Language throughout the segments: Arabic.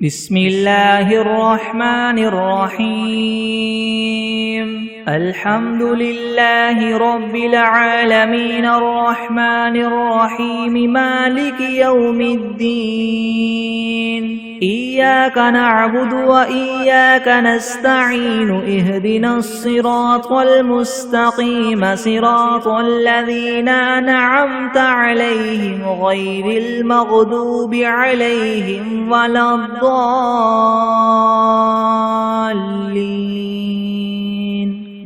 بسم الله الرحمن الرحيم الحمد لله رب العالمين الرحمن الرحيم مالك يوم الدين إياك نعبد وإياك نستعين اهدنا الصراط المستقيم صراط الذين أنعمت عليهم غير المغضوب عليهم ولا الضالين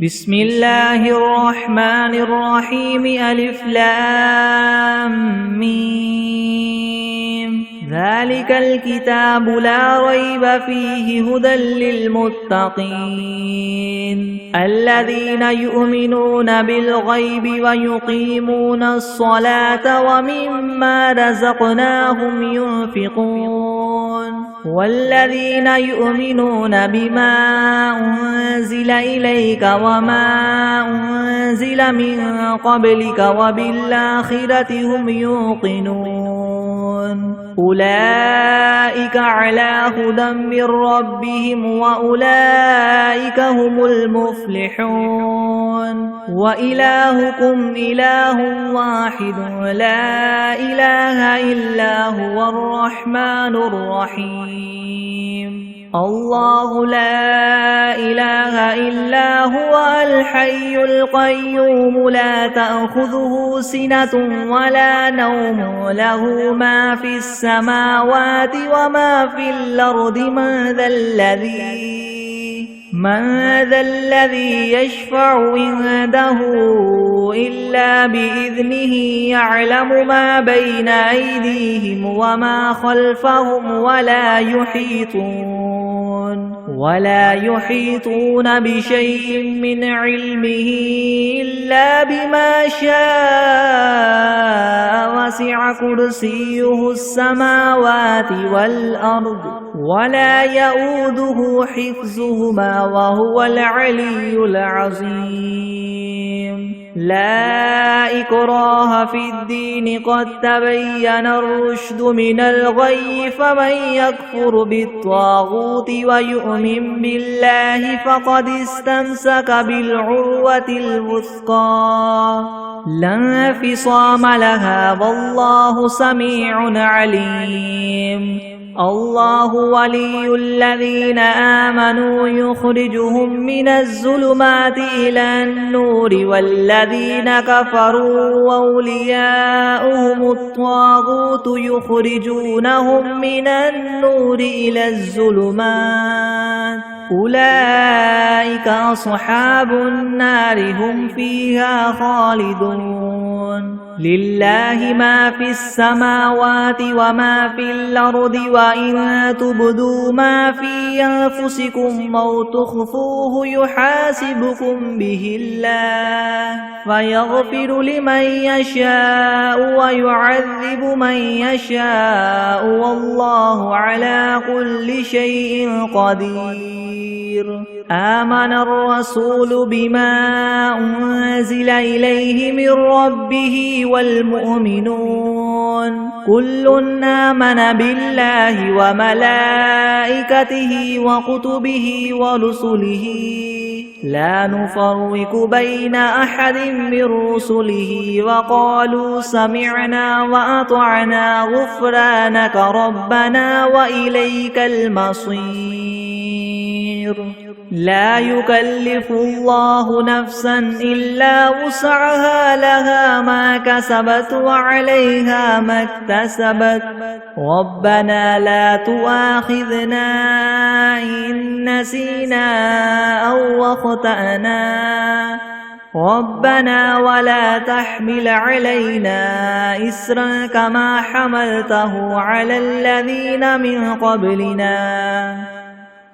بسم الله الرحمن الرحيم ألف لام ميم ذلك الكتاب لا ريب فيه هدى للمتقين الذين يؤمنون بالغيب ويقيمون الصلاة ومما رزقناهم ينفقون والذين يؤمنون بما أنزل إليك وما أنزل من قبلك وبالآخرة هم يوقنون أولئك على هدى من ربهم وأولئك هم المفلحون وإلهكم إله واحد لا إله إلا هو الرحمن الرحيم الله لا إله إلا هو الحي القيوم لا تأخذه سنة ولا نوم له ما في السماوات وما في الأرض من ذا الذي يشفع عنده إلا بإذنه يعلم ما بين أيديهم وما خلفهم ولا يحيطون بشيء من علمه إلا بما شاء وسع كرسيه السماوات والأرض ولا يؤوده حفظهما وهو العلي العظيم لا إكراه في الدين قد تبين الرشد من الغي فمن يكفر بالطاغوت ويؤمن بالله فقد استمسك بالعروة الوثقى لا انفصام لها والله سميع عليم الله ولي الذين آمنوا يخرجهم من الظلمات إلى النور والذين كفروا أولياؤهم الطاغوت يخرجونهم من النور إلى الظلمات أولئك أصحاب النار هم فيها خالدون لله ما في السماوات وما في الأرض وإن تبدوا ما في أنفسكم أو تخفوه يحاسبكم به الله فيغفر لمن يشاء ويعذب من يشاء والله على كل شيء قدير آمن الرسول بما أنزل إليه من ربه والمؤمنون كل آمن بالله وملائكته وكتبه ورسله لا نفرق بين أحد من رسله وقالوا سمعنا وأطعنا غفرانك ربنا وإليك المصير لا يكلف الله نفسا إلا وسعها لها ما كسبت وعليها ما اكتسبت ربنا لا تؤاخذنا إن نسينا أو أخطأنا ربنا ولا تحمل علينا إسرا كما حملته على الذين من قبلنا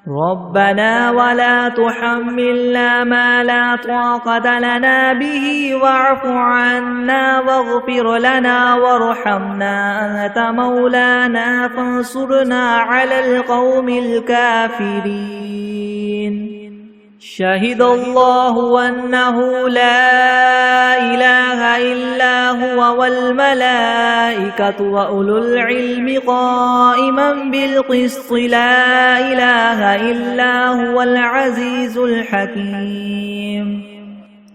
ربنا ولا تحملنا ما لا طاقة لنا به واعف عنا واغفر لنا وارحمنا أنت مولانا فانصرنا على القوم الكافرين شهد الله أنه لا إله إلا هو والملائكة وأولو العلم قائما بالقسط لا إله إلا هو العزيز الحكيم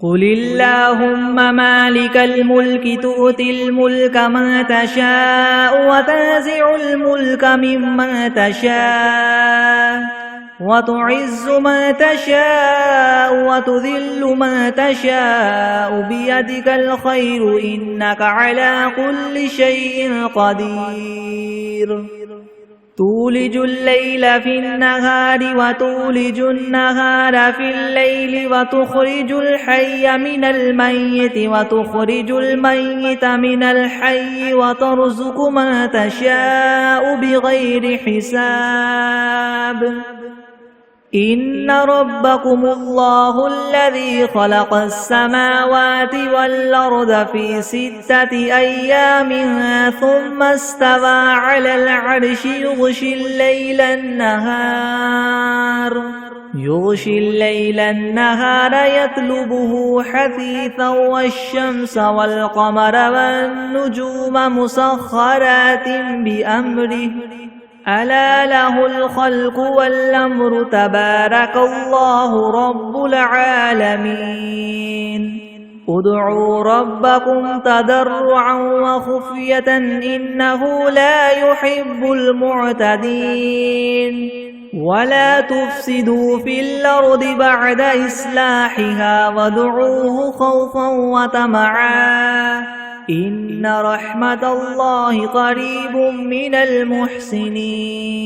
قل اللهم مالك الملك تؤتي الملك من تشاء وتنزع الملك ممن تشاء وتعز من تشاء وتذل من تشاء بيدك الخير إنك على كل شيء قدير تولج الليل في النهار وتولج النهار في الليل وتخرج الحي من الميت وتخرج الميت من الحي وترزق من تشاء بغير حساب إن ربكم الله الذي خلق السماوات والأرض في 6 أيام ثم استوى على العرش يغشي الليل النهار يطلبه حثيثا والشمس والقمر والنجوم مسخرات بأمره ألا له الخلق والأمر تبارك الله رب العالمين ادعوا ربكم تضرعا وخفية إنه لا يحب المعتدين ولا تفسدوا في الأرض بعد إصلاحها وادعوه خوفا وطمعا إن رحمة الله قريب من المحسنين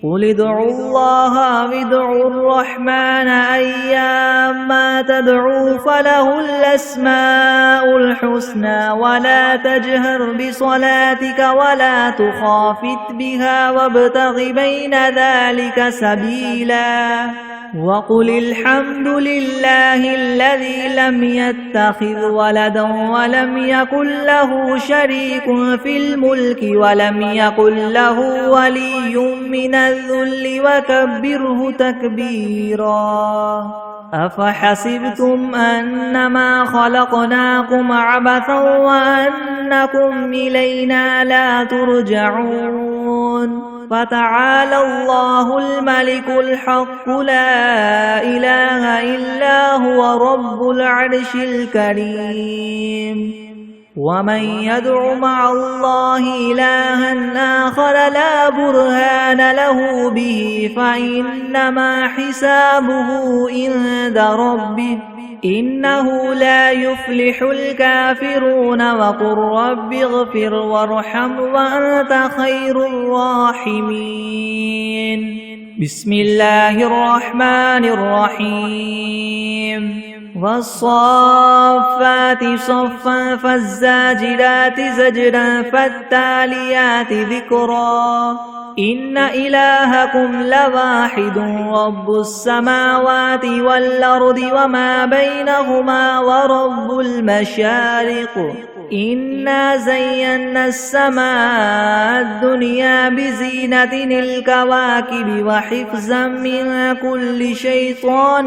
قل ادعوا الله وادعوا الرحمن أيما تدعوا فله الأسماء الحسنى ولا تجهر بصلاتك ولا تخافت بها وابتغ بين ذلك سبيلا وقل الحمد لله الذي لم يتخذ ولدا ولم يكن له شريك في الملك ولم يكن له ولي من الذل وكبره تكبيرا أفحسبتم أنما خلقناكم عبثا وأنكم إلينا لا ترجعون فتعالى الله الملك الحق لا إله إلا هو رب العرش الكريم ومن يدع مع الله إلها آخر لا برهان له به فإنما حسابه عند ربه إنه لا يفلح الكافرون وقل رب اغفر وارحم وأنت خير الراحمين بسم الله الرحمن الرحيم والصافات صفا فالزاجرات زجرا فالتاليات ذكرا إن إلهكم لواحد رب السماوات والأرض وما بينهما ورب المشارق إنا زينا السماء الدنيا بزينة الكواكب وحفظا من كل شيطان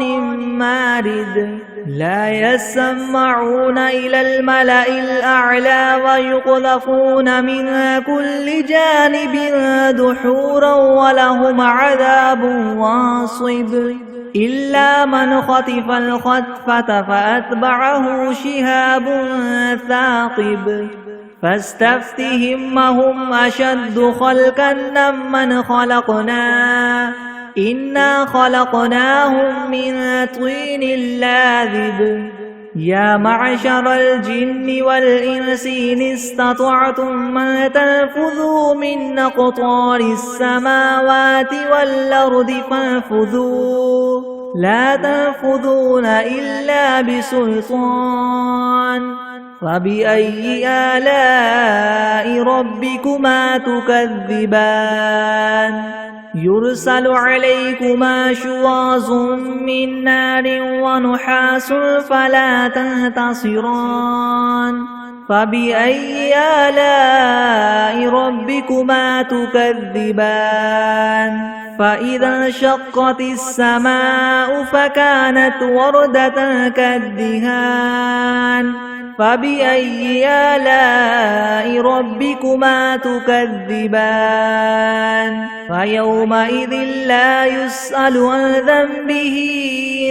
مارد لا يسمعون إلى الملأ الأعلى ويقذفون من كل جانب دحورا ولهم عذاب واصب إلا من خطف الخطفة فأتبعه شهاب ثاقب فاستفتهم هم أشد خلقا ممن خلقنا إنا خلقناهم من طين لاذب يا معشر الجن والإنس إن استطعتم أن تنفذوا من أقطار السماوات والأرض فانفذوا لا تنفذون إلا بسلطان فبأي آلاء ربكما تكذبان يرسل عليكما شواظ من نار ونحاس فلا تنتصران فبأي آلاء ربكما تكذبان فإذا انشقت السماء فكانت وردة كالدهان فبأي آلاء ربكما تكذبان فيومئذ لا يسأل عن ذنبه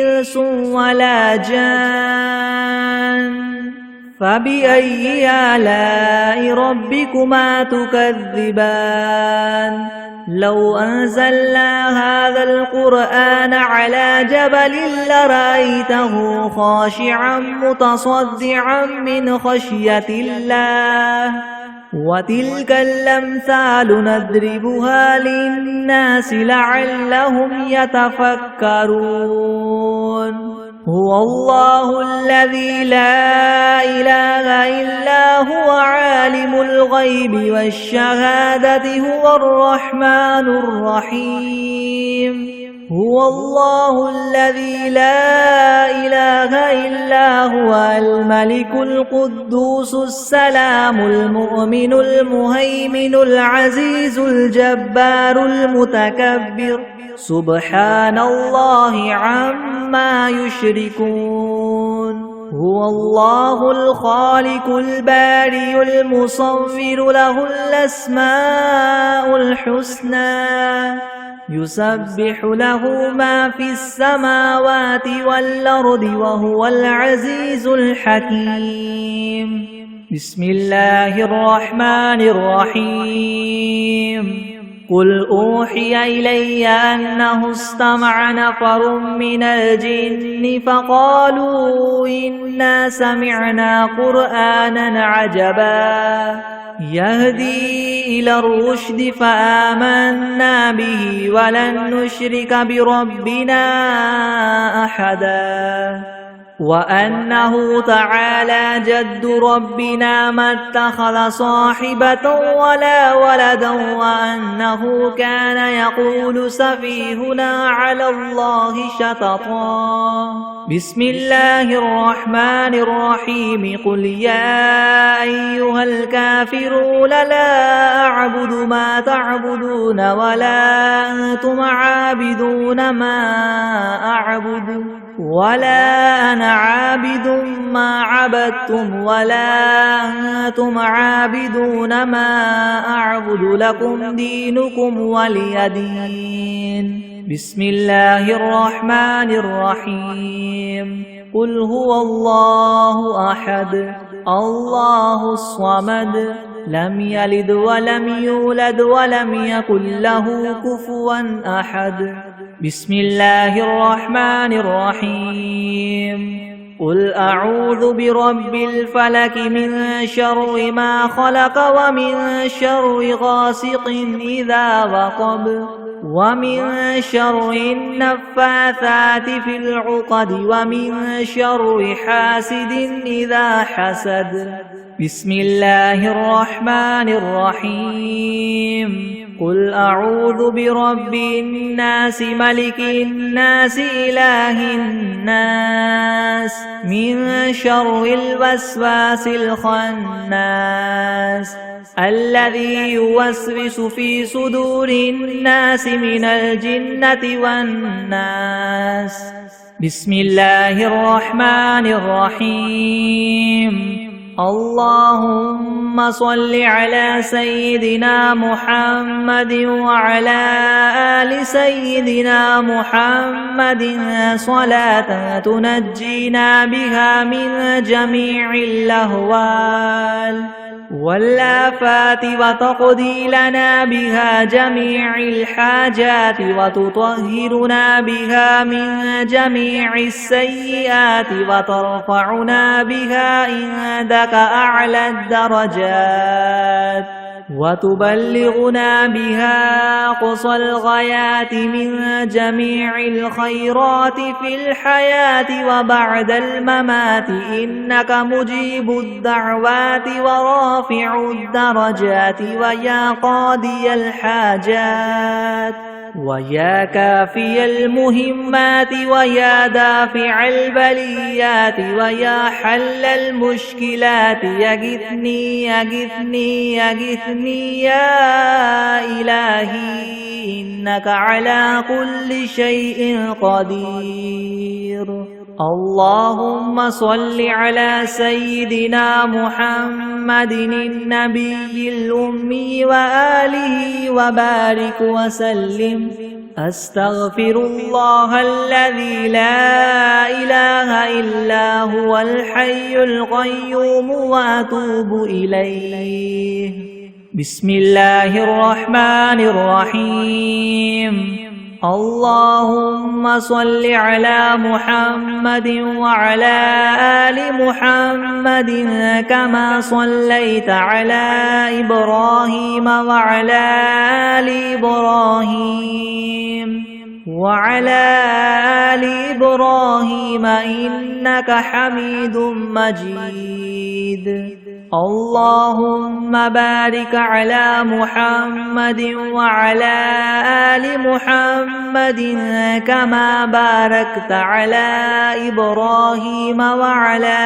إنس ولا جان فبأي آلاء ربكما تكذبان لو أنزلنا هذا القرآن على جبل لرأيته خاشعا متصدعا من خشية الله وتلك الأمثال نضربها للناس لعلهم يتفكرون هو الله الذي لا إله إلا هو عالم الغيب والشهادة هو الرحمن الرحيم هو الله الذي لا إله إلا هو الملك القدوس السلام المؤمن المهيمن العزيز الجبار المتكبر سبحان الله عما يشركون هو الله الخالق البارئ المصور له الأسماء الحسنى يسبح له ما في السماوات والأرض وهو العزيز الحكيم بسم الله الرحمن الرحيم قل أوحي إلي أنه استمع نفر من الجن فقالوا إنا سمعنا قرآنا عجبا يهدي إلى الرشد فآمنا به ولن نشرك بربنا أحدا وأنه تعالى جد ربنا ما اتخذ صاحبة ولا ولدا وأنه كان يقول سفيهنا على الله شططا بسم الله الرحمن الرحيم قل يا أيها الكافرون لا أعبد ما تعبدون ولا أنتم عابدون ما أعبد ولا أنا عابد ما عبدتم ولا أنتم عابدون ما أعبد لكم دينكم ولي دين بسم الله الرحمن الرحيم قل هو الله أحد الله الصمد لم يلد ولم يولد ولم يكن له كفوا أحد بسم الله الرحمن الرحيم قل أعوذ برب الفلك من شر ما خلق ومن شر غاسق إذا وقب ومن شر النفاثات في العقد ومن شر حاسد إذا حسد بسم الله الرحمن الرحيم قل أعوذ برب الناس ملك الناس إله الناس من شر الوسواس الخناس الذي يوسوس في صدور الناس من الجنة والناس بسم الله الرحمن الرحيم اللهم صل على سيدنا محمد وعلى آل سيدنا محمد صلاة تنجينا بها من جميع الأهوال والآفات وتقضي لنا بها جميع الحاجات وتطهرنا بها من جميع السيئات وترفعنا بها عندك أعلى الدرجات وتبلغنا بها أقصى الغايات من جميع الخيرات في الحياة وبعد الممات إنك مجيب الدعوات ورافع الدرجات ويا قاضي الحاجات ويا كافي المهمات ويا دافع البليات ويا حل المشكلات يغثني يغثني يغثني يا إلهي إنك على كل شيء قدير. اللهم صل على سيدنا محمد النبي الأمي وآله وبارك وسلم. أستغفر الله الذي لا إله إلا هو الحي القيوم وأتوب إليه. بسم الله الرحمن الرحيم. اللهم صل على محمد وعلى آل محمد كما صليت على إبراهيم وعلى آل إبراهيم إنك حميد مجيد. اللهم بارك على محمد وعلى آل محمد كما باركت على إبراهيم وعلى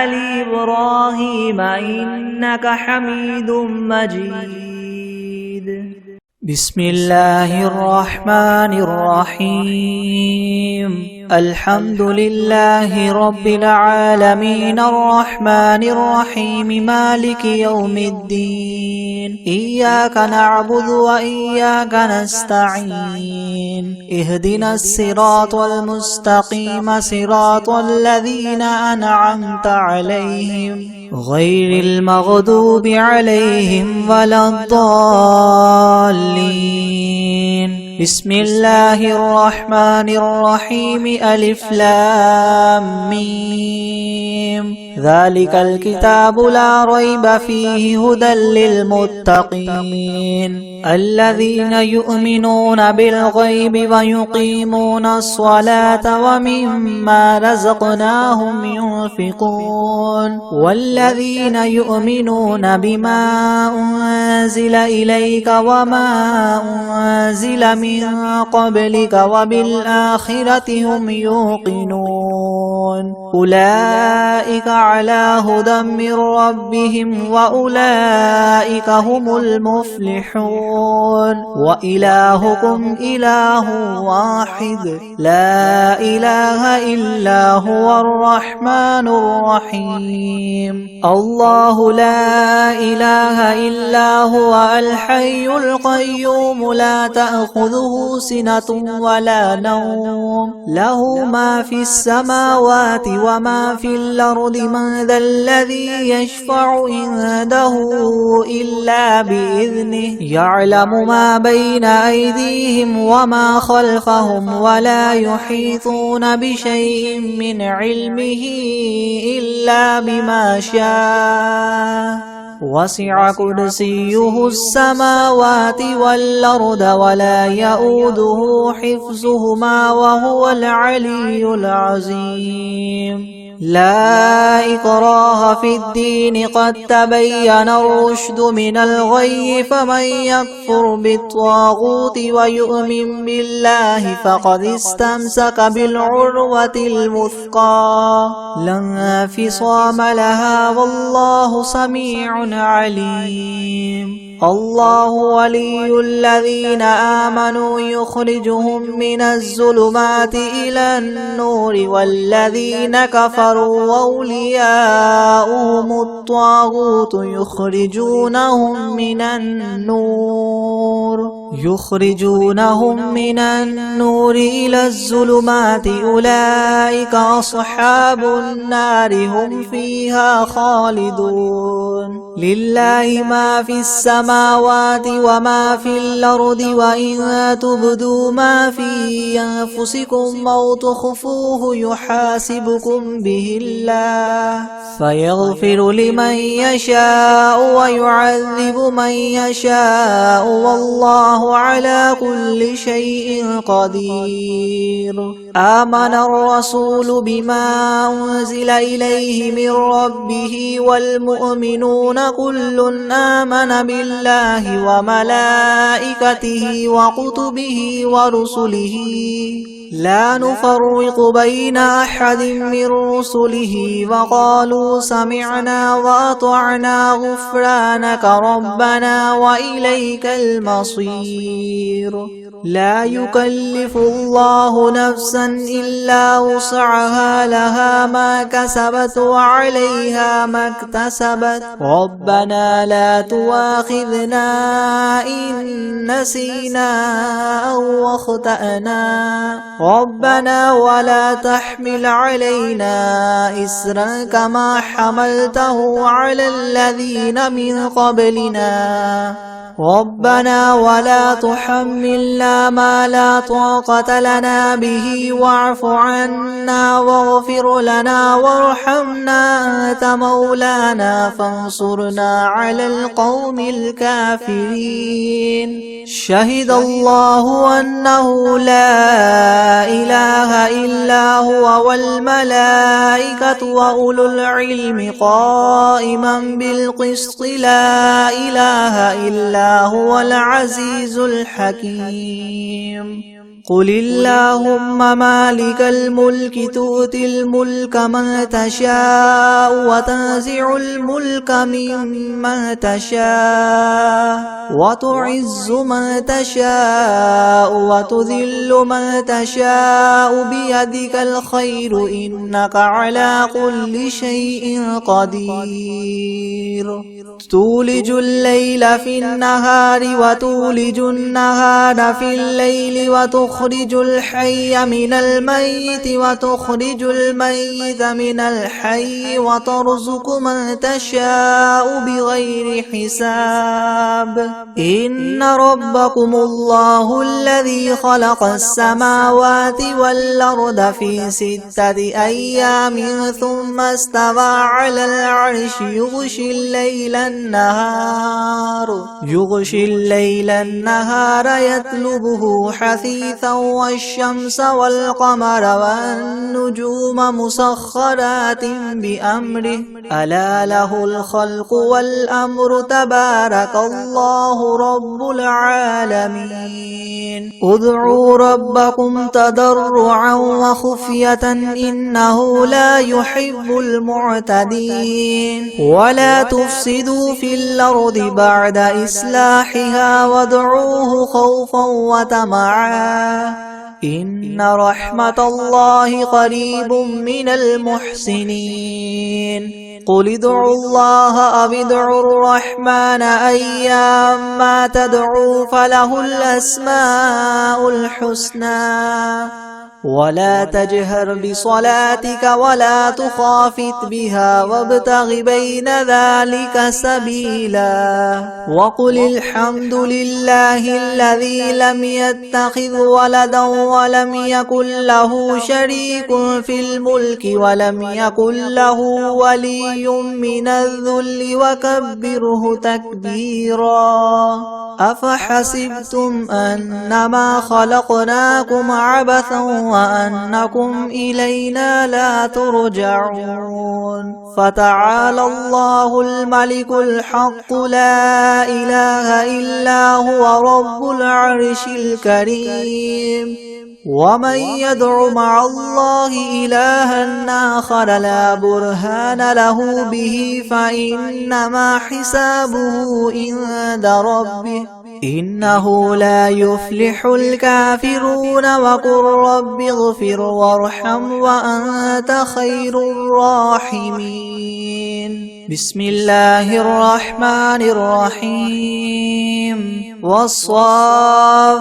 آل إبراهيم إنك حميد مجيد. بسم الله الرحمن الرحيم. الحمد لله رب العالمين الرحمن الرحيم مالك يوم الدين. إياك نعبد وإياك نستعين. اهدنا الصراط المستقيم صراط الذين أنعمت عليهم غير المغضوب عليهم ولا الضالين. بسم الله الرحمن الرحيم. ألف لام ميم. ذلك الكتاب لا ريب فيه هدى للمتقين الذين يؤمنون بالغيب ويقيمون الصلاة ومما رزقناهم ينفقون والذين يؤمنون بما أنزل إليك وما أنزل من قبلك وبالآخرة هم يوقنون أولئك على هدى من ربهم وأولئك هم المفلحون. وإلهكم إله واحد لا إله إلا هو الرحمن الرحيم. الله لا إله إلا هو الحي القيوم لا تأخذه سنة ولا نوم له ما في السماوات وما في الأرض من ذا الذي يشفع عنده إلا بإذنه يعلم ما بين أيديهم وما خلفهم ولا يحيطون بشيء من علمه إلا بما شاء وسع كرسيه السماوات والأرض ولا يؤوده حفظهما وهو العلي العظيم. لا إكراه في الدين قد تبين الرشد من الغي فمن يكفر بالطاغوت ويؤمن بالله فقد استمسك بالعروة الوثقى لا انفصام لها والله سميع عليم. الله ولي الذين آمنوا يخرجهم من الظلمات إلى النور والذين كفروا أولياؤهم الطاغوت يخرجونهم من النور إلى الظلمات أولئك أصحاب النار هم فيها خالدون. لله ما في السماوات وما في الأرض وإن تبدوا ما في أنفسكم أو تخفوه يحاسبكم به الله فيغفر لمن يشاء ويعذب من يشاء والله والله على كل شيء قدير. آمن الرسول بما أنزل إليه من ربه والمؤمنون كل آمن بالله وملائكته وكتبه ورسله لا نفرق بين أحد من رسله وقالوا سمعنا وأطعنا غفرانك ربنا وإليك المصير. لا يكلف الله نفسا إلا وسعها لها ما كسبت وعليها ما اكتسبت ربنا لا تؤاخذنا إن نسينا أو أخطأنا ربنا ولا تحمل علينا إسرا كما حملته على الذين من قبلنا ربنا ولا تحملنا ما لا طاقة لنا به واعف عنا واغفر لنا وارحمنا أنت مولانا فانصرنا على القوم الكافرين. شهد الله أنه لا إله إلا هو والملائكة وأولو العلم قائما بالقسط لا إله إلا هو العزيز الحكيم. قل اللهم مالك الملك تؤتي الملك من تشاء وتنزع الملك ممن تشاء وتعز من تشاء وتذل من تشاء بيدك الخير إنك على كل شيء قدير. تولج الليل في النهار وتولج النهار في الليل وتخرج الحي من الميت وتخرج الميت من الحي وترزق من تشاء بغير حساب. إن ربكم الله الذي خلق السماوات والأرض في 6 أيام ثم استوى على العرش يغشي الليل النهار يطلبه حثيثا والشمس والقمر والنجوم مسخرات بأمره ألا له الخلق والأمر تبارك الله رب العالمين. ادعوا ربكم تضرعا وخفية إنه لا يحب المعتدين. ولا تفسدوا في الأرض بعد إصلاحها وادعوه خوفا وطمعا إن رحمة الله قريب من المحسنين. قل ادعوا الله أو ادعوا الرحمن أيما تدعوا فله الأسماء الحسنى. ولا تجهر بصلاتك ولا تخافت بها وابتغ بين ذلك سبيلا. وقل الحمد لله الذي لم يتخذ ولدا ولم يكن له شريك في الملك ولم يكن له ولي من الذل وكبره تكبيرا. أفحسبتم أنما خلقناكم عبثا وأنكم إلينا لا ترجعون. فتعالى الله الملك الحق لا إله إلا هو رب العرش الكريم. ومن يدع مع الله إلها آخر لا برهان له به فإنما حسابه عند ربه إنه لا يفلح الكافرون. وقل رب اغفر وارحم وأنت خير الراحمين. بسم الله الرحمن الرحيم. والصافات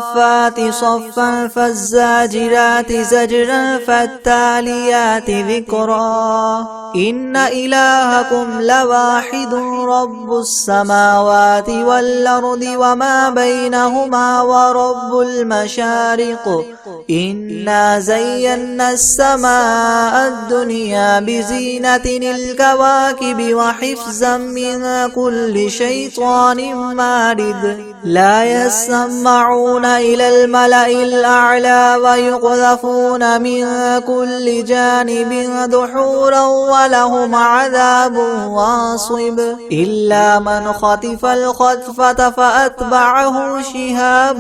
صفا فالزاجرات زجرا فالتاليات ذكرا. إن إلهكم لواحد رب السماوات والأرض وما بينهما ورب المشارق إنا زينا السماء الدنيا بزينة الكواكب وحفظا من كل شيطان مارد لا يسمعون إلى الملأ الأعلى ويقذفون من كل جانب دحورا ولهم عذاب واصب إلا من خطف الخطفة فأتبعه شهاب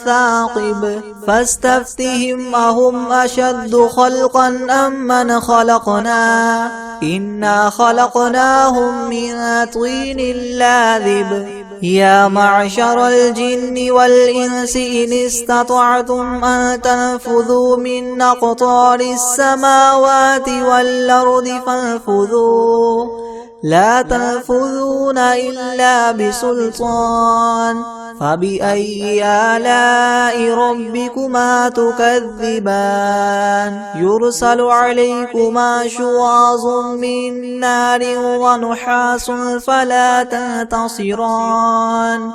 ثاقب فاستفتهم أهم أشد خلقا أم من خلقنا إنا خلقناهم من طين لاذب يا معشر الجن والإنس إن استطعتم أن تنفذوا من أقطار السماوات والأرض فانفذوا لا تنفذون إلا بسلطان فبأي آلاء ربكما تكذبان يرسل عليكما شواظ من نار ونحاس فلا تنتصران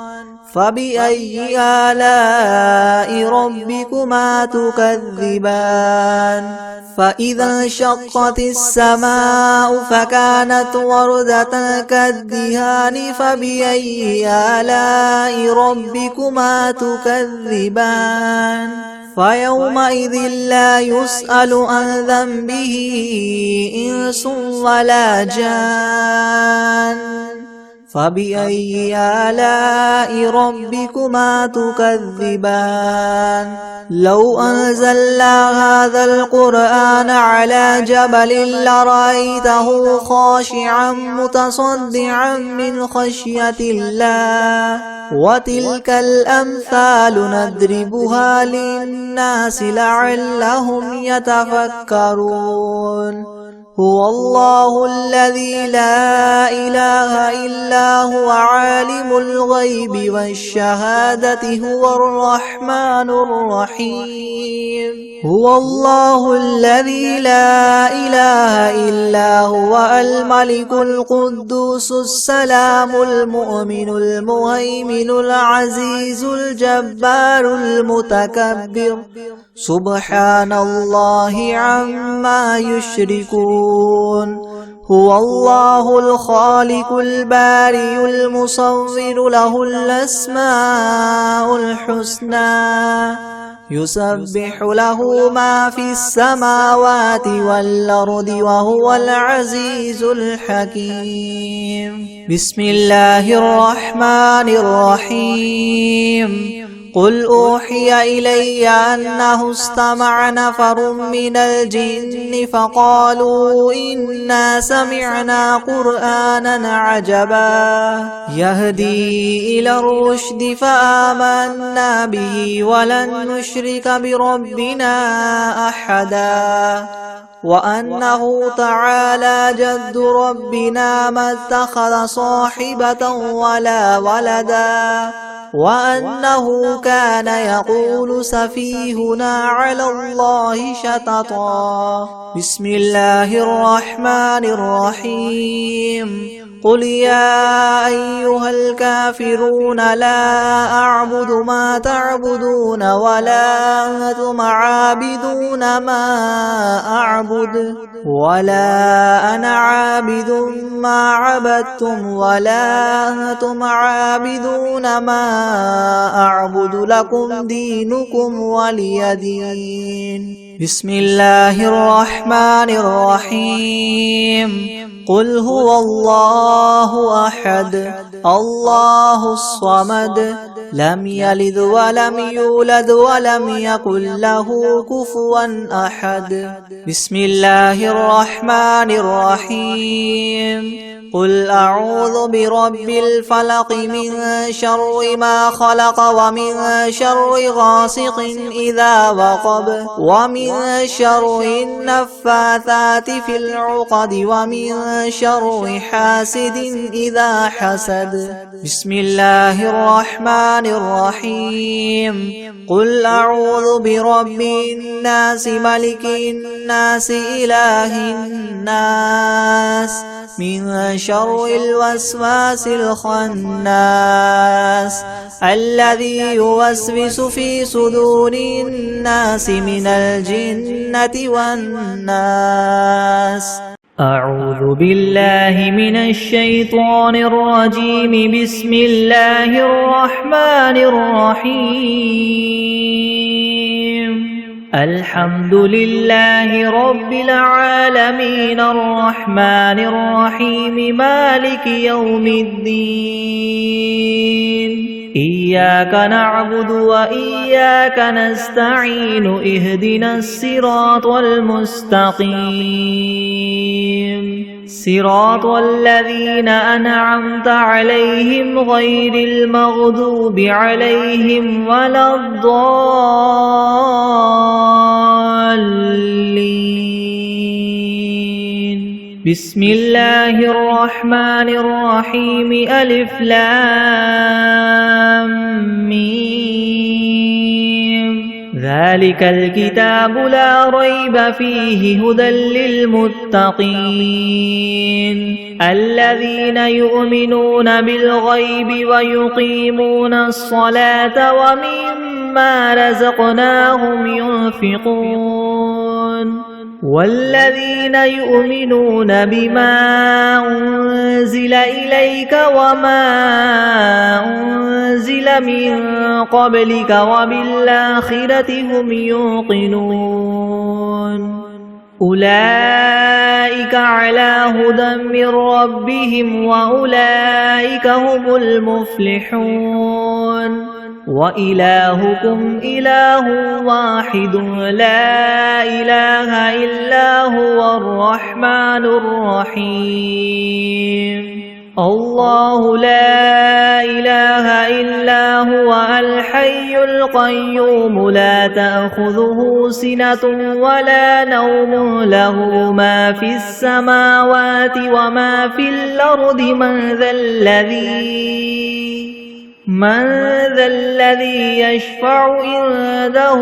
فبأي آلاء ربكما تكذبان فإذا انشقت السماء فكانت وردة كالدهان فبأي آلاء ربكما تكذبان فيومئذ لا يسأل عن ذنبه إنس ولا جان فبأي آلاء ربكما تكذبان لو أنزلنا هذا القرآن على جبل لرأيته خاشعا متصدعا من خشية الله وتلك الأمثال نضربها للناس لعلهم يتفكرون هو الله الذي لا إله إلا هو عالم الغيب والشهادة هو الرحمن الرحيم هو الله الذي لا إله إلا هو الملك القدوس السلام المؤمن المهيمن العزيز الجبار المتكبر سبحان الله عما يشركون هو الله الخالق البارئ المصور له الأسماء الحسنى يسبح له ما في السماوات والأرض وهو العزيز الحكيم بسم الله الرحمن الرحيم قل أوحي إلي أنه استمع نفر من الجن فقالوا إنا سمعنا قرآنا عجبا يهدي إلى الرشد فآمنا به ولن نشرك بربنا أحدا وأنه تعالى جد ربنا ما اتخذ صاحبة ولا ولدا وأنه كان يقول سفيهنا على الله شططا بسم الله الرحمن الرحيم قل يا أيها الكافرون لا أعبد ما تعبدون ولا أنتم عابدون ما أعبد ولا أنا عابد ما عبدتم ولا أنتم عابدون ما أعبد لكم دينكم ولي دين بسم الله الرحمن الرحيم قل هو الله أحد الله الصمد لم يلد ولم يولد ولم يكن له كفوا أحد بسم الله الرحمن الرحيم قل أعوذ برب الفلق من شر ما خلق ومن شر غاسق إذا وقب ومن شر النفاثات في العقد ومن شر حاسد إذا حسد بسم الله الرحمن الرحيم قل أعوذ برب الناس ملك الناس إله الناس من شر الوسواس الخناس الذي يوسوس في صدور الناس من الجنة والناس. أعوذ بالله من الشيطان الرجيم. بسم الله الرحمن الرحيم. الحمد لله رب العالمين الرحمن الرحيم مالك يوم الدين. إياك نعبد وإياك نستعين. اهدنا الصراط المستقيم صراط الذين أنعمت عليهم غير المغضوب عليهم ولا الضالين. بسم الله الرحمن الرحيم. ألف لام ميم. ذلك الكتاب لا ريب فيه هدى للمتقين الذين يؤمنون بالغيب ويقيمون الصلاة ومما رزقناهم ينفقون والذين يؤمنون بما أنزل إليك وما أنزل من قبلك وبالآخرة هم يوقنون أولئك على هدى من ربهم وأولئك هم المفلحون. وإلهكم إله واحد لا إله إلا هو الرحمن الرحيم. الله لا إله إلا هو الحي القيوم لا تأخذه سنة ولا نوم له ما في السماوات وما في الأرض. من ذا الذي يشفع عنده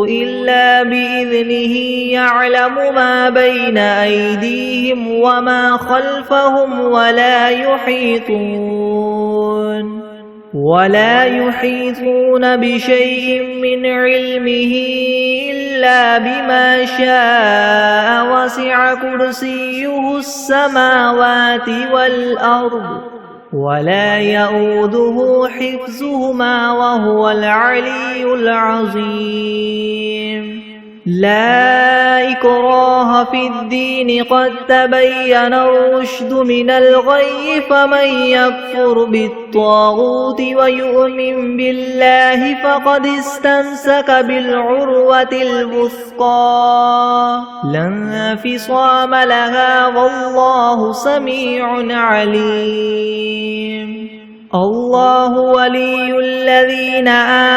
إلا بإذنه يعلم ما بين أيديهم وما خلفهم ولا يحيطون بشيء من علمه إلا بما شاء. وسع كرسيه السماوات والأرض ولا يؤوده حفظهما وهو العلي العظيم. لا إكراه في الدين قد تبين الرشد من الغي. فمن يكفر بالطاغوت ويؤمن بالله فقد استمسك بالعروة الوثقى لا انفصام لها والله سميع عليم. الله ولي الذين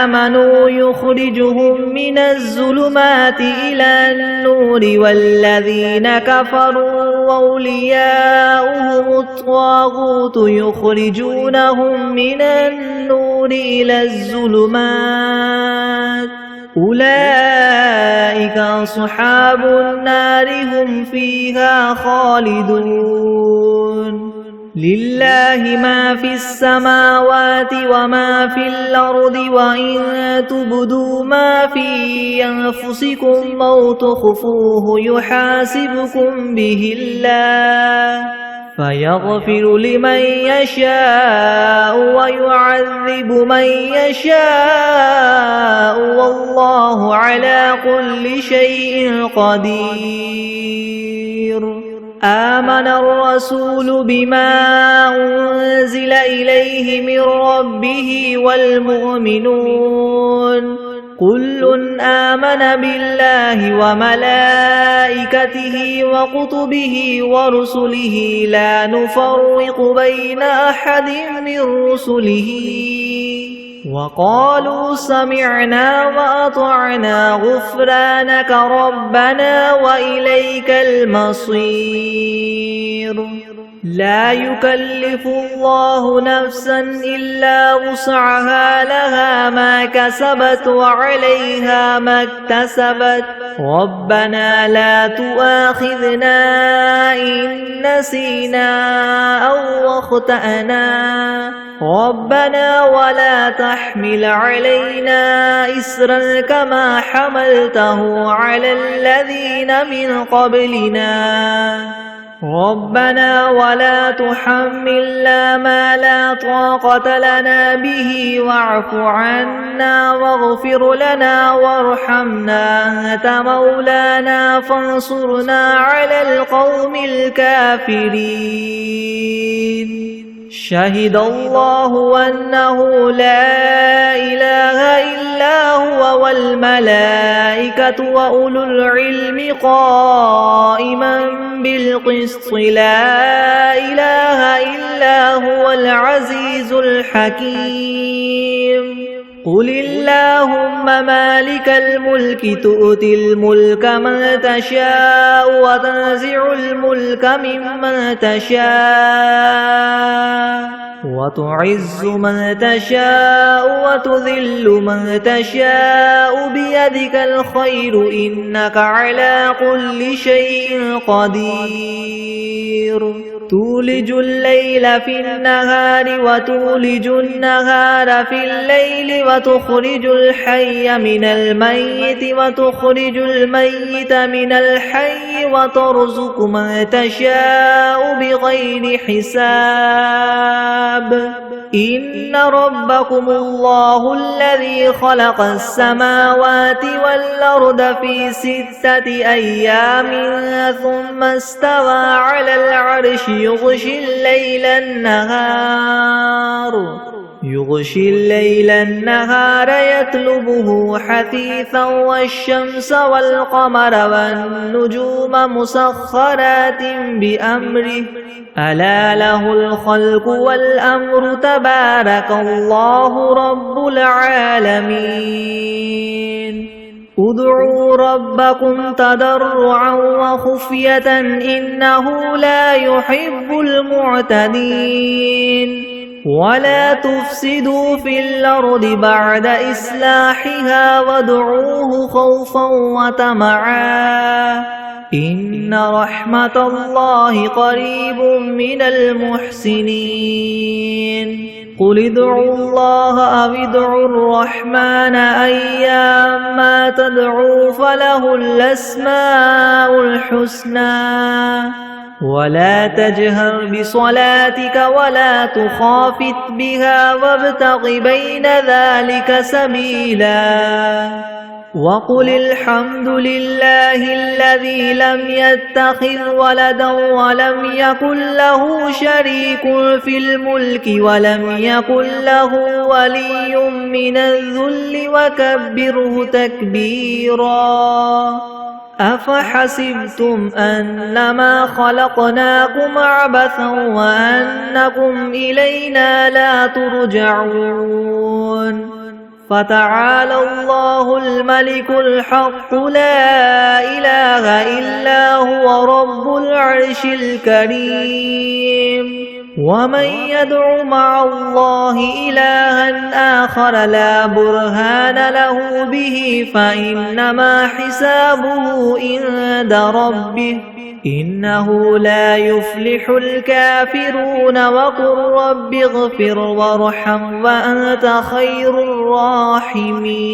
آمنوا يخرجهم من الظلمات إلى النور والذين كفروا أولياؤهم الطاغوت يخرجونهم من النور إلى الظلمات. أولئك أصحاب النار هم فيها خالدون. لله ما في السماوات وما في الأرض وإن تبدوا ما في أنفسكم أو تخفوه يحاسبكم به الله فيغفر لمن يشاء ويعذب من يشاء والله على كل شيء قدير. آمن الرسول بما أنزل إليه من ربه والمؤمنون كل آمن بالله وملائكته وكتبه ورسله لا نفرق بين أحد من رسله وقالوا سمعنا وأطعنا غفرانك ربنا وإليك المصير. لا يكلف الله نفسا إلا وسعها لها ما كسبت وعليها ما اكتسبت ربنا لا تؤاخذنا إن نسينا أو أخطأنا ربنا ولا تحمل علينا إسرا كما حملته على الذين من قبلنا ربنا ولا تحملنا ما لا طاقة لنا به واعف عنا واغفر لنا وارحمنا أنت مولانا فانصرنا على القوم الكافرين شهد الله أنه لا إله إلا هو والملائكة وأولو العلم قائما بالقسط لا إله إلا هو العزيز الحكيم قل اللهم مالك الملك تؤتي الملك من تشاء وتنزع الملك ممن تشاء وتعز من تشاء وتذل من تشاء بيدك الخير إنك على كل شيء قدير تولج الليل في النهار وتولج النهار في الليل وتخرج الحي من الميت وتخرج الميت من الحي وترزق من تشاء بغير حساب إن ربكم الله الذي خلق السماوات والأرض في 6 أيام ثم استوى على العرش يغشي الليل النهار يطلبه حثيثا والشمس والقمر والنجوم مسخرات بأمره ألا له الخلق والأمر تبارك الله رب العالمين ادعوا ربكم تضرعا وخفية إنه لا يحب المعتدين ولا تفسدوا في الأرض بعد إصلاحها وادعوه خوفا وطمعا إن رحمة الله قريب من المحسنين قل ادعوا الله أو ادعوا الرحمن أيما تدعوا فله الأسماء الحسنى ولا تجهر بصلاتك ولا تخافت بها وابتغ بين ذلك سبيلا وقل الحمد لله الذي لم يتخذ ولدا ولم يكن له شريك في الملك ولم يكن له ولي من الذل وكبره تكبيرا أفحسبتم أنما خلقناكم عبثا وأنكم إلينا لا ترجعون فتعالى الله الملك الحق لا إله إلا هو رب العرش الكريم ومن يدع مع الله إلها آخر لا برهان له به فإنما حسابه عند ربه إنه لا يفلح الكافرون وقل رب اغفر وارحم وأنت خير الراحمين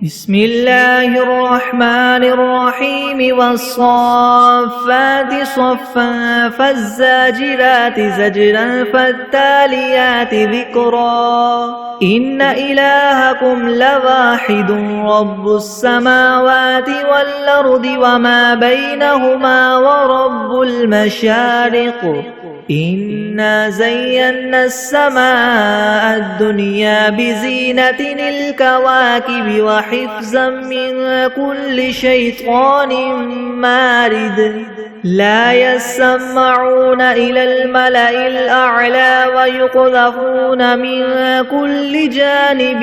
بسم الله الرحمن الرحيم والصافات صفا فالزاجرات زجرا فالتاليات ذكرا إن إلهكم لواحد رب السماوات والأرض وما بينهما ورب المشارق إنا زينا السماء الدنيا بزينة الكواكب وحفظا من كل شيطان مارد لا يسمعون إلى الملأ الأعلى ويقذفون من كل جانب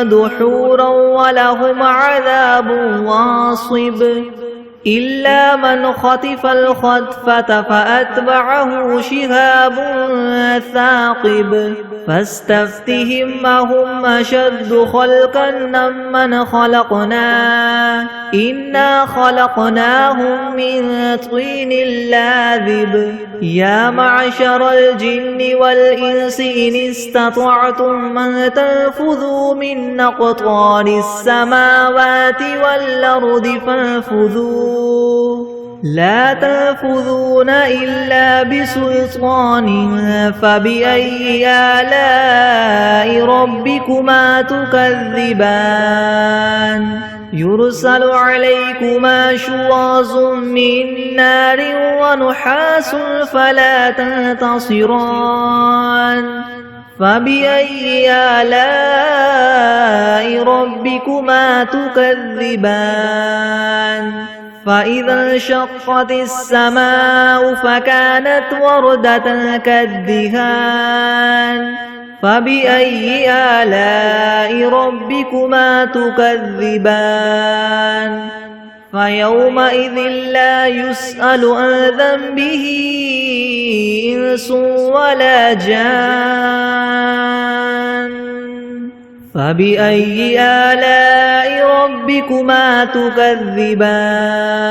دحورا ولهم عذاب واصب إلا من خطف الخطفة فأتبعه شهاب ثاقب فاستفتهم أهم أشد خلقا ممن خلقنا إنا خلقناهم من طين لاذب يا معشر الجن والإنس إن استطعتم أن تنفذوا من أقطار السماوات والأرض فانفذوا لا تنفذون إلا بسلطان فبأي آلاء ربكما تكذبان يرسل عليكما شواظ من نار ونحاس فلا تنتصران فبأي آلاء ربكما تكذبان فإذا انشقت السماء فكانت وردة كالدهان فبأي آلاء ربكما تكذبان فيومئذ لا يسأل عن ذنبه إنس ولا جان فبأي آلاء ربكما تكذبان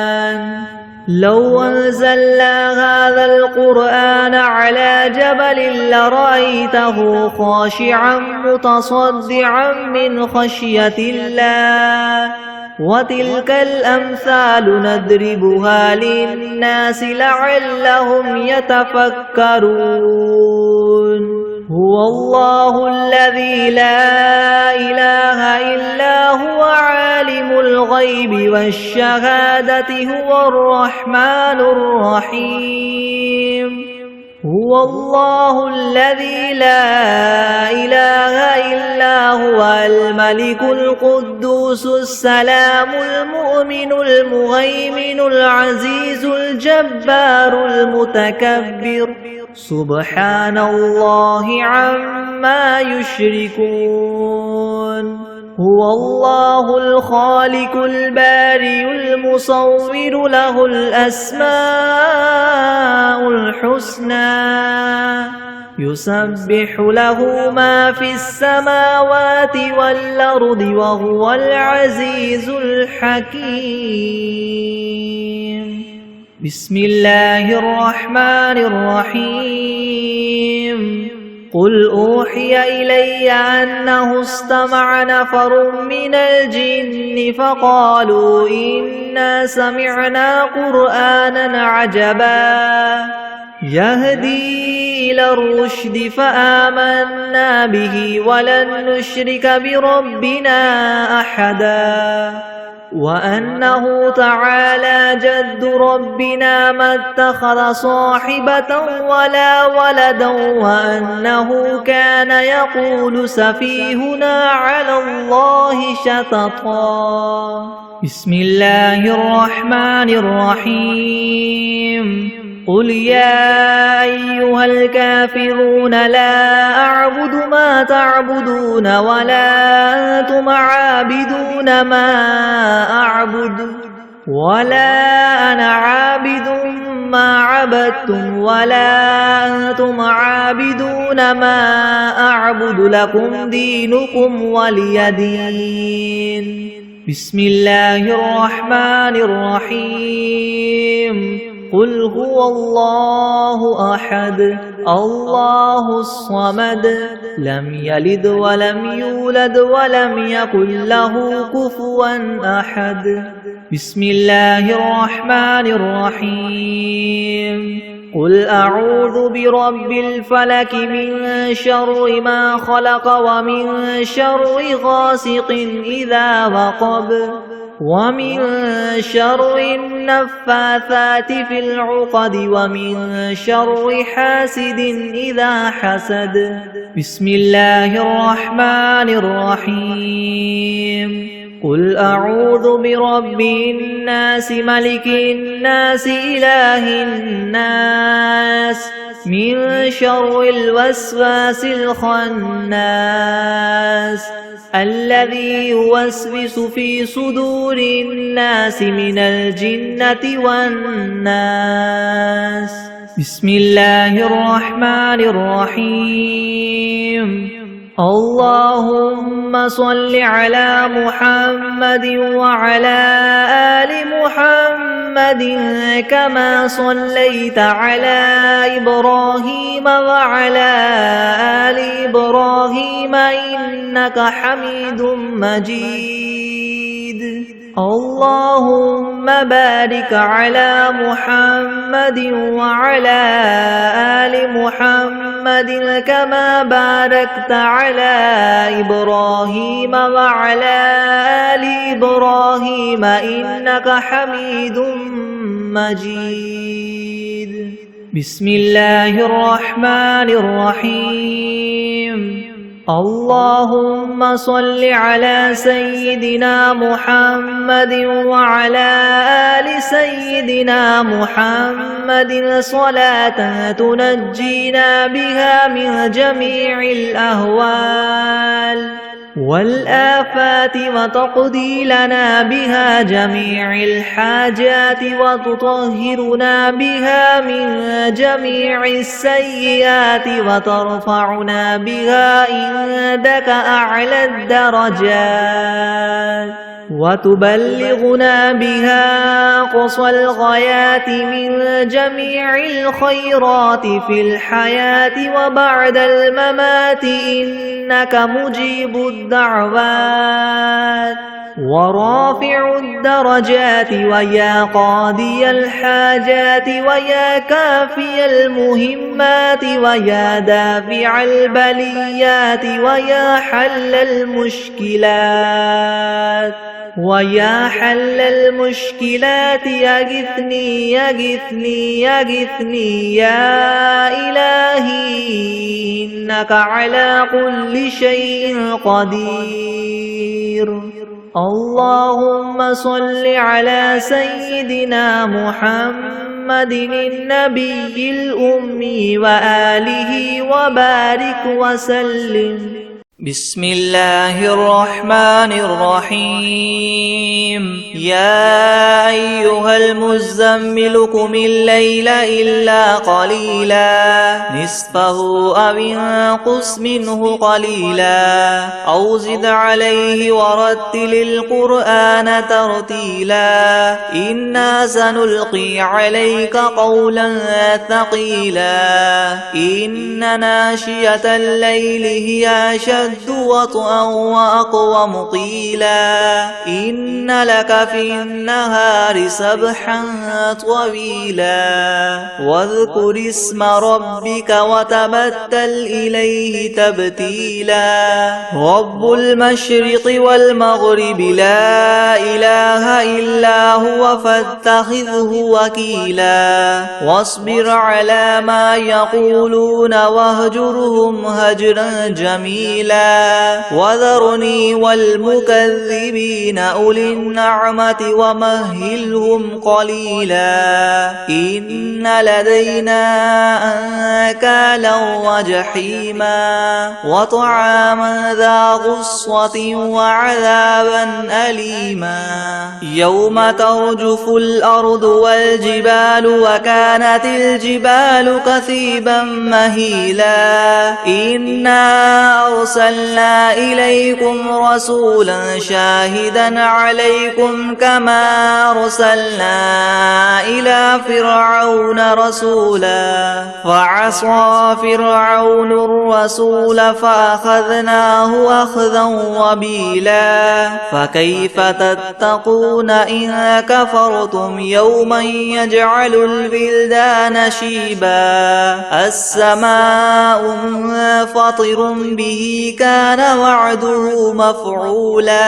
لو أنزلنا هذا القرآن على جبل لرأيته خاشعا متصدعا من خشية الله وتلك الأمثال نضربها للناس لعلهم يتفكرون هو الله الذي لا إله إلا هو عالم الغيب والشهادة هو الرحمن الرحيم هو الله الذي لا إله إلا هو الملك القدوس السلام المؤمن المهيمن العزيز الجبار المتكبر سبحان الله عما يشركون هو الله الخالق البارئ المصور له الأسماء الحسنى يسبح له ما في السماوات والأرض وهو العزيز الحكيم بسم الله الرحمن الرحيم قل أوحي إلي أنه استمع نفر من الجن فقالوا إنا سمعنا قرآنا عجبا يهدي إلى الرشد فآمنا به ولن نشرك بربنا أحدا وأنه تعالى جد ربنا ما اتخذ صاحبة ولا ولدا وأنه كان يقول سفيهنا على الله شططا بسم الله الرحمن الرحيم قل يا أيها الكافرون لا أعبد ما تعبدون ولا أنتم عابدون ما أعبد ولا أنا عابد ما عبدتم ولا أنتم عابدون ما أعبد لكم دينكم ولي دين بسم الله الرحمن الرحيم قل هو الله أحد الله الصمد لم يلد ولم يولد ولم يكن له كفوا أحد بسم الله الرحمن الرحيم قل أعوذ برب الفلك من شر ما خلق ومن شر غاسق إذا وقب ومن شر النفاثات في العقد ومن شر حاسد إذا حسد بسم الله الرحمن الرحيم قل أعوذ برب الناس ملك الناس إله الناس من شر الوسواس الخناس الذي يوسوس في صدور الناس من الجنة والناس. بسم الله الرحمن الرحيم. اللهم صل على محمد وعلى آل محمد كما صليت على إبراهيم وعلى آل إبراهيم إنك حميد مجيد. اللهم بارك على محمد وعلى آل محمد كما باركت على إبراهيم وعلى آل إبراهيم إنك حميد مجيد. بسم الله الرحمن الرحيم. اللهم صل على سيدنا محمد وعلى آل سيدنا محمد صلاة تنجينا بها من جميع الأهوال والآفات وتقضي لنا بها جميع الحاجات وتطهرنا بها من جميع السيئات وترفعنا بها عندك أعلى الدرجات وتبلغنا بها أقصى الغايات من جميع الخيرات في الحياة وبعد الممات إنك مجيب الدعوات ورافع الدرجات ويا قاضي الحاجات ويا كافي المهمات ويا دافع البليات ويا حل المشكلات ويا حل المشكلات يغثني يغثني يغثني يا إلهي إنك على كل شيء قدير. اللهم صل على سيدنا محمد النبي الأمي وآله وبارك وسلم. بسم الله الرحمن الرحيم. يا أيها المزمل قم الليل إلا قليلا نصفه أو انقص منه قليلا أو زد عليه ورتل القرآن ترتيلا إنا سنلقي عليك قولا ثقيلا إن ناشئة الليل هي أشد وطئا وأقوم قيلا إن لك في النهار سبحا طويلا واذكر اسم ربك وتبتل إليه تبتيلا رب المشرق والمغرب لا إله إلا هو فاتخذه وكيلا واصبر على ما يقولون واهجرهم هجرا جميلا وذرني والمكذبين أولي النعمة ومهلهم قليلا إن لدينا أنكالا وجحيما وطعاما ذا غصة وعذابا أليما يوم ترجف الأرض والجبال وكانت الجبال كثيبا مهيلا إنا أرسلنا إليكم رسولا شاهدا عليكم كما أرسلنا إلى فرعون رسولا فعصى فرعون الرسول فأخذناه أخذا وبيلا فكيف تتقون إن كفرتم يوما يجعل البلدان شيبا السماء منفطر به كان وعده مفعولا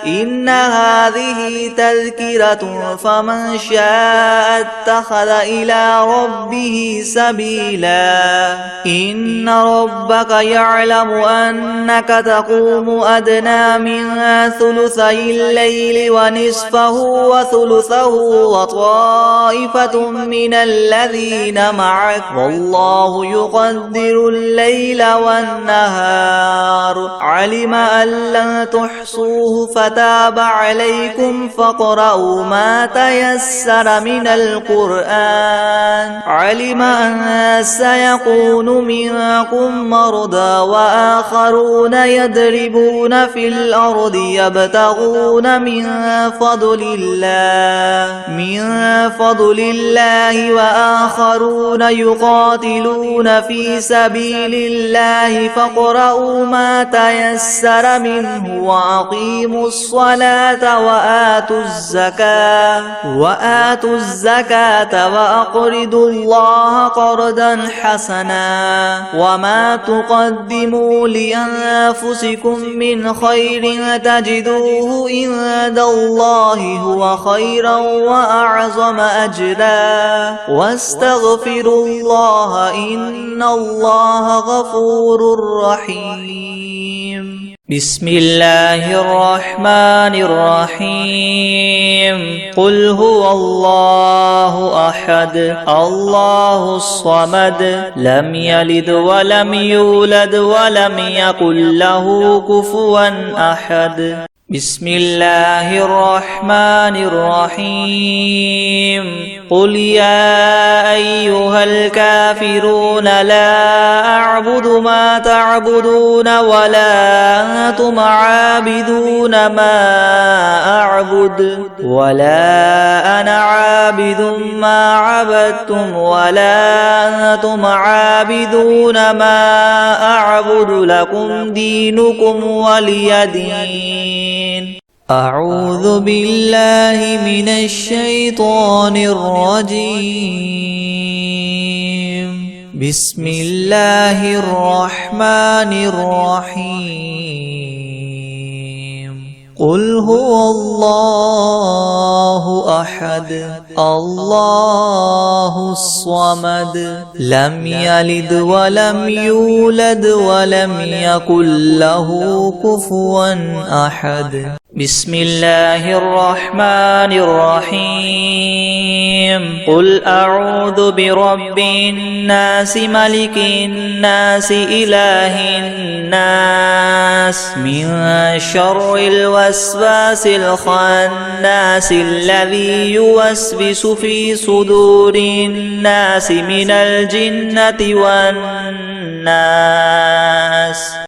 إن هذه تذكرة فمن شاء اتخذ إلى ربه سبيلا إن ربك يعلم أنك تقوم أدنى من ثلثي الليل ونصفه وثلثه وطائفة من الذين معك والله يقدر الليل والنهار النهار علم أن لن تحصوه فتاب عليكم فاقرؤوا ما تيسر من القرآن علم أن سيكون منكم مرضى وآخرون يضربون في الأرض يبتغون من فضل الله وآخرون يقاتلون في سبيل الله فاقرؤوا ما تيسر منه وأقيموا الصلاة وآتوا الزكاة وأقرضوا الله قرضا حسنا وما تقدموا لأنفسكم من خير تجدوه عند الله هو خيرا وأعظم أجرا واستغفروا الله إن الله غفور رحيم بسم الله الرحمن الرحيم قل هو الله أحد الله الصمد لم يلد ولم يولد ولم يكن له كفوا أحد بسم الله الرحمن الرحيم قل يا أيها الكافرون لا أعبد ما تعبدون ولا أنتم عابدون ما أعبد ولا أنا عابد ما عبدتم ولا أنتم عابدون ما أعبد لكم دينكم ولي دين أعوذ بالله من الشيطان الرجيم بسم الله الرحمن الرحيم قل هو الله أحد الله الصمد لم يلد ولم يولد ولم يكن له كفوا أحد بسم الله الرحمن الرحيم قل أعوذ برب الناس ملك الناس إله الناس من شر الوسواس الخناس الذي يوسوس في صدور الناس من الجنة والناس